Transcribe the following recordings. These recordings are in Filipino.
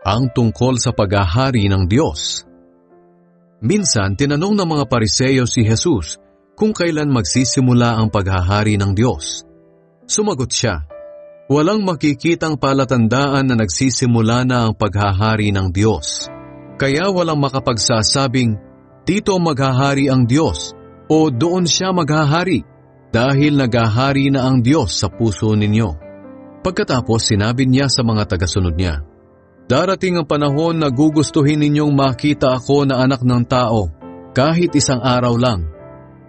ang tungkol sa paghahari ng Diyos. Minsan, tinanong ng mga Pariseo si Jesus kung kailan magsisimula ang paghahari ng Diyos. Sumagot siya, walang makikitang palatandaan na nagsisimula na ang paghahari ng Diyos. Kaya walang makapagsasabing, dito maghahari ang Diyos o doon siya maghahari dahil naghahari na ang Diyos sa puso ninyo. Pagkatapos sinabi niya sa mga tagasunod niya, darating ang panahon na gugustuhin ninyong makita ako na anak ng tao kahit isang araw lang,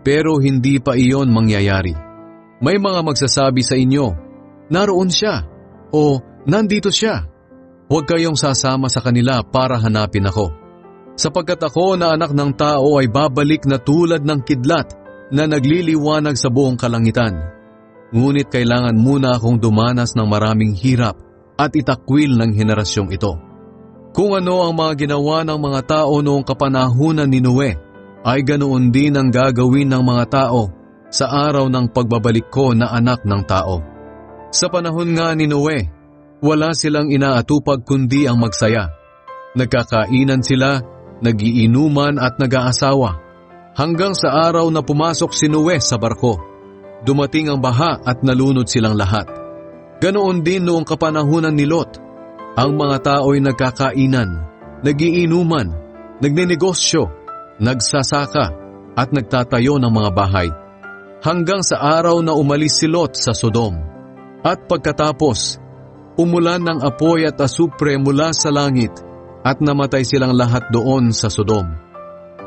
pero hindi pa iyon mangyayari. May mga magsasabi sa inyo, naroon siya o nandito siya. Huwag kayong sasama sa kanila para hanapin ako. Sapagkat ako na anak ng tao ay babalik na tulad ng kidlat na nagliliwanag sa buong kalangitan. Ngunit kailangan muna akong dumanas ng maraming hirap at itakwil ng henerasyong ito. Kung ano ang mga ginawa ng mga tao noong kapanahunan ni Noe, ay ganoon din ang gagawin ng mga tao sa araw ng pagbabalik ko na anak ng tao. Sa panahon nga ni Noe, wala silang inaatupag kundi ang magsaya. Nagkakainan sila, nagiinuman at nag-aasawa. Hanggang sa araw na pumasok si Noe sa barko, dumating ang baha at nalunod silang lahat. Ganoon din noong kapanahunan ni Lot. Ang mga tao'y nagkakainan, nagiinuman, nagnenegosyo, nagsasaka at nagtatayo ng mga bahay. Hanggang sa araw na umalis si Lot sa Sodom. At pagkatapos, umulan ng apoy at asupre mula sa langit at namatay silang lahat doon sa Sodom.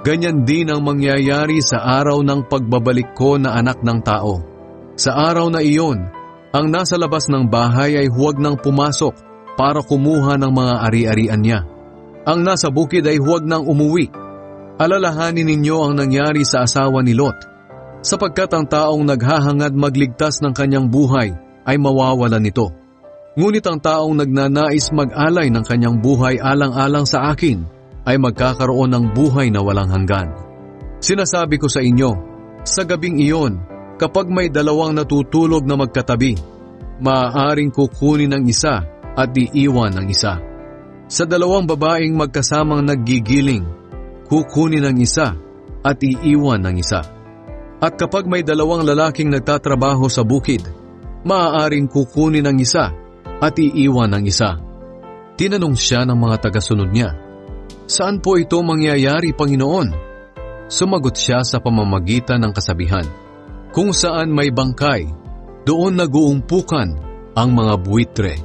Ganyan din ang mangyayari sa araw ng pagbabalik ko na anak ng tao. Sa araw na iyon, ang nasa labas ng bahay ay huwag nang pumasok para kumuha ng mga ari-arian niya. Ang nasa bukid ay huwag nang umuwi. Alalahanin ninyo ang nangyari sa asawa ni Lot, sapagkat ang taong naghahangad magligtas ng kanyang buhay ay mawawalan nito. Ngunit ang taong nagnanais mag-alay ng kanyang buhay alang-alang sa akin ay magkakaroon ng buhay na walang hanggan. Sinasabi ko sa inyo, sa gabing iyon, kapag may dalawang natutulog na magkatabi, maaaring kukunin ang isa at iiwan ang isa. Sa dalawang babaeng magkasamang naggigiling, kukunin ang isa at iiwan ang isa. At kapag may dalawang lalaking nagtatrabaho sa bukid, maaaring kukunin ang isa at iiwan ang isa. Tinanong siya ng mga tagasunod niya, saan po ito mangyayari, Panginoon? Sumagot siya sa pamamagitan ng kasabihan, kung saan may bangkay, doon nag-uumpukan ang mga buwitre.